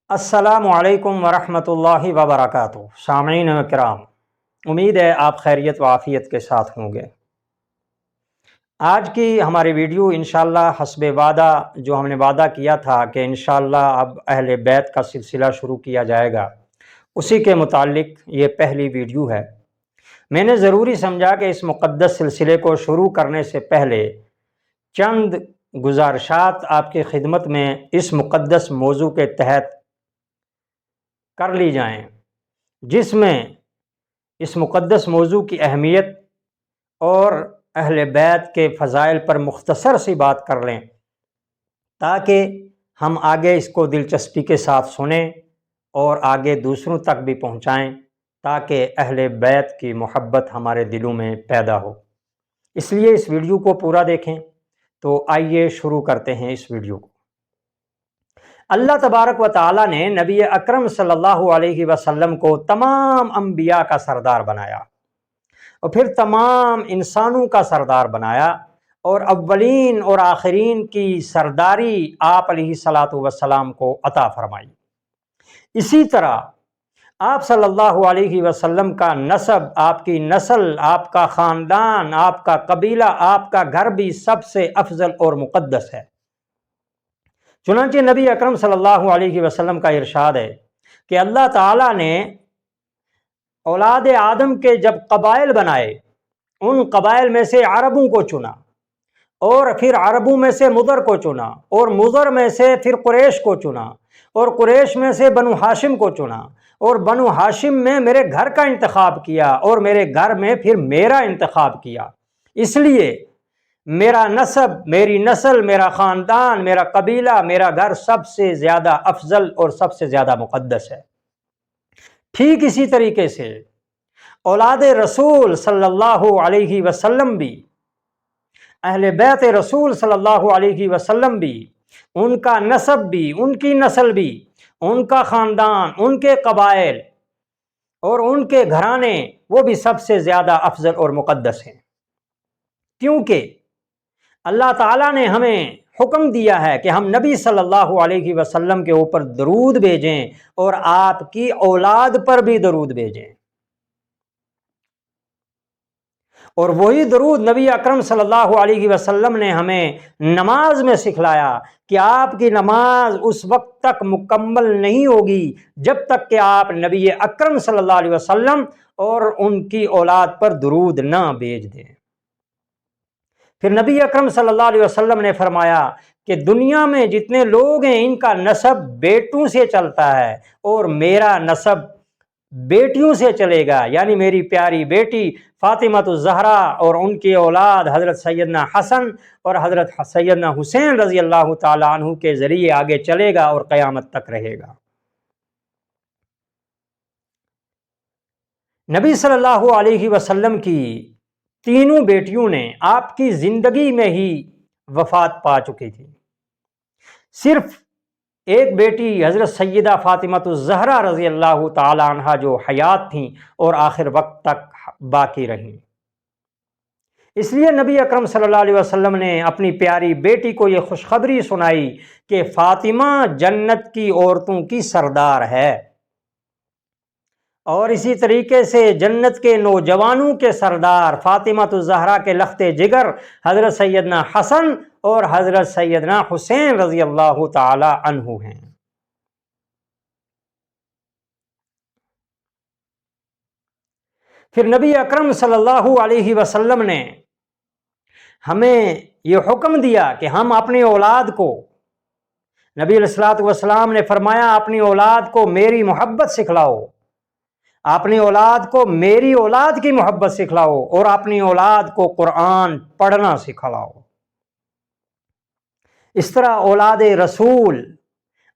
السلام علیکم ورحمۃ اللہ وبرکاتہ۔ سامعین کرام، امید ہے آپ خیریت و عافیت کے ساتھ ہوں گے۔ آج کی ہماری ویڈیو انشاءاللہ حسب وعدہ جو ہم نے وعدہ کیا تھا کہ انشاءاللہ اب اہل بیت کا سلسلہ شروع کیا جائے گا، اسی کے متعلق یہ پہلی ویڈیو ہے۔ میں نے ضروری سمجھا کہ اس مقدس سلسلے کو شروع کرنے سے پہلے چند گزارشات آپ کی خدمت میں اس مقدس موضوع کے تحت کر لی جائیں، جس میں اس مقدس موضوع کی اہمیت اور اہل بیت کے فضائل پر مختصر سی بات کر لیں، تاکہ ہم آگے اس کو دلچسپی کے ساتھ سنیں اور آگے دوسروں تک بھی پہنچائیں، تاکہ اہل بیت کی محبت ہمارے دلوں میں پیدا ہو۔ اس لیے اس ویڈیو کو پورا دیکھیں۔ تو آئیے شروع کرتے ہیں اس ویڈیو کو۔ اللہ تبارک و تعالیٰ نے نبی اکرم صلی اللہ علیہ وسلم کو تمام انبیاء کا سردار بنایا اور پھر تمام انسانوں کا سردار بنایا، اور اولین اور آخرین کی سرداری آپ علیہ الصلاۃ والسلام کو عطا فرمائی۔ اسی طرح آپ صلی اللہ علیہ وسلم کا نسب، آپ کی نسل، آپ کا خاندان، آپ کا قبیلہ، آپ کا گھر بھی سب سے افضل اور مقدس ہے۔ چنانچہ نبی اکرم صلی اللہ علیہ وسلم کا ارشاد ہے کہ اللہ تعالیٰ نے اولاد آدم کے جب قبائل بنائے، ان قبائل میں سے عربوں کو چنا، اور پھر عربوں میں سے مضر کو چنا، اور مضر میں سے پھر قریش کو چنا، اور قریش میں سے بنو ہاشم کو چنا، اور بنو ہاشم میں میرے گھر کا انتخاب کیا، اور میرے گھر میں پھر میرا انتخاب کیا۔ اس لیے میرا نسب، میری نسل، میرا خاندان، میرا قبیلہ، میرا گھر سب سے زیادہ افضل اور سب سے زیادہ مقدس ہے۔ ٹھیک اسی طریقے سے اولاد رسول صلی اللہ علیہ وسلم بھی، اہل بیت رسول صلی اللہ علیہ وسلم بھی، ان کا نسب بھی، ان کی نسل بھی، ان کا خاندان، ان کے قبائل اور ان کے گھرانے، وہ بھی سب سے زیادہ افضل اور مقدس ہیں، کیونکہ اللہ تعالیٰ نے ہمیں حکم دیا ہے کہ ہم نبی صلی اللہ علیہ وسلم کے اوپر درود بھیجیں اور آپ کی اولاد پر بھی درود بھیجیں، اور وہی درود نبی اکرم صلی اللہ علیہ وسلم نے ہمیں نماز میں سکھلایا کہ آپ کی نماز اس وقت تک مکمل نہیں ہوگی جب تک کہ آپ نبی اکرم صلی اللہ علیہ وسلم اور ان کی اولاد پر درود نہ بھیج دیں۔ پھر نبی اکرم صلی اللہ علیہ وسلم نے فرمایا کہ دنیا میں جتنے لوگ ہیں ان کا نسب بیٹوں سے چلتا ہے، اور میرا نسب بیٹیوں سے چلے گا، یعنی میری پیاری بیٹی فاطمہ الزہرا اور ان کی اولاد حضرت سیدنا حسن اور حضرت سیدنا حسین رضی اللہ تعالیٰ عنہ کے ذریعے آگے چلے گا اور قیامت تک رہے گا۔ نبی صلی اللہ علیہ وسلم کی تینوں بیٹیوں نے آپ کی زندگی میں ہی وفات پا چکی تھی۔ صرف ایک بیٹی حضرت سیدہ فاطمہ الزہرا رضی اللہ تعالی عنہا جو حیات تھیں اور آخر وقت تک باقی رہیں۔ اس لیے نبی اکرم صلی اللہ علیہ وسلم نے اپنی پیاری بیٹی کو یہ خوشخبری سنائی کہ فاطمہ جنت کی عورتوں کی سردار ہے، اور اسی طریقے سے جنت کے نوجوانوں کے سردار فاطمہ الزہرا کے لخت جگر حضرت سیدنا حسن اور حضرت سیدنا حسین رضی اللہ تعالی عنہ ہیں۔ پھر نبی اکرم صلی اللہ علیہ وسلم نے ہمیں یہ حکم دیا کہ ہم اپنی اولاد کو، نبی علیہ الصلوۃ والسلام نے فرمایا اپنی اولاد کو میری محبت سکھلاؤ، اپنی اولاد کو میری اولاد کی محبت سکھلاؤ، اور اپنی اولاد کو قرآن پڑھنا سکھلاؤ۔ اس طرح اولاد رسول،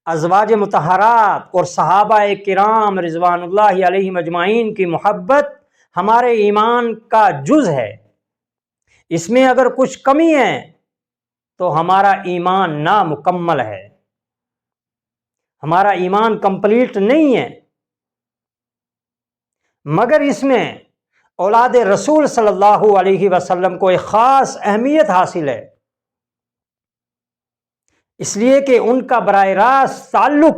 ازواج مطہرات اور صحابہ کرام رضوان اللہ علیہم اجمعین کی محبت ہمارے ایمان کا جز ہے۔ اس میں اگر کچھ کمی ہے تو ہمارا ایمان نامکمل ہے، ہمارا ایمان کمپلیٹ نہیں ہے۔ مگر اس میں اولاد رسول صلی اللہ علیہ وسلم کو ایک خاص اہمیت حاصل ہے، اس لیے کہ ان کا براہ راست تعلق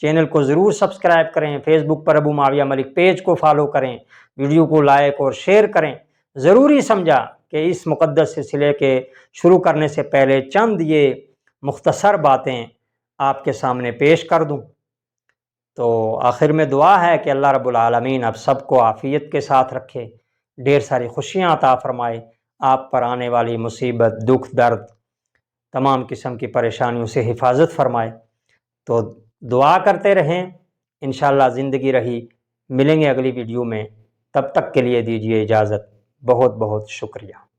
چینل کو ضرور سبسکرائب کریں، فیس بک پر ابو معاویہ ملک پیج کو فالو کریں، ویڈیو کو لائک اور شیئر کریں۔ ضروری سمجھا کہ اس مقدس سلسلے کے شروع کرنے سے پہلے چند یہ مختصر باتیں آپ کے سامنے پیش کر دوں۔ تو آخر میں دعا ہے کہ اللہ رب العالمین آپ سب کو عافیت کے ساتھ رکھے، ڈھیر ساری خوشیاں عطا فرمائے، آپ پر آنے والی مصیبت، دکھ، درد، تمام قسم کی پریشانیوں سے حفاظت فرمائے۔ تو دعا کرتے رہیں، انشاءاللہ زندگی رہی ملیں گے اگلی ویڈیو میں، تب تک کے لیے دیجیے اجازت۔ بہت بہت شکریہ۔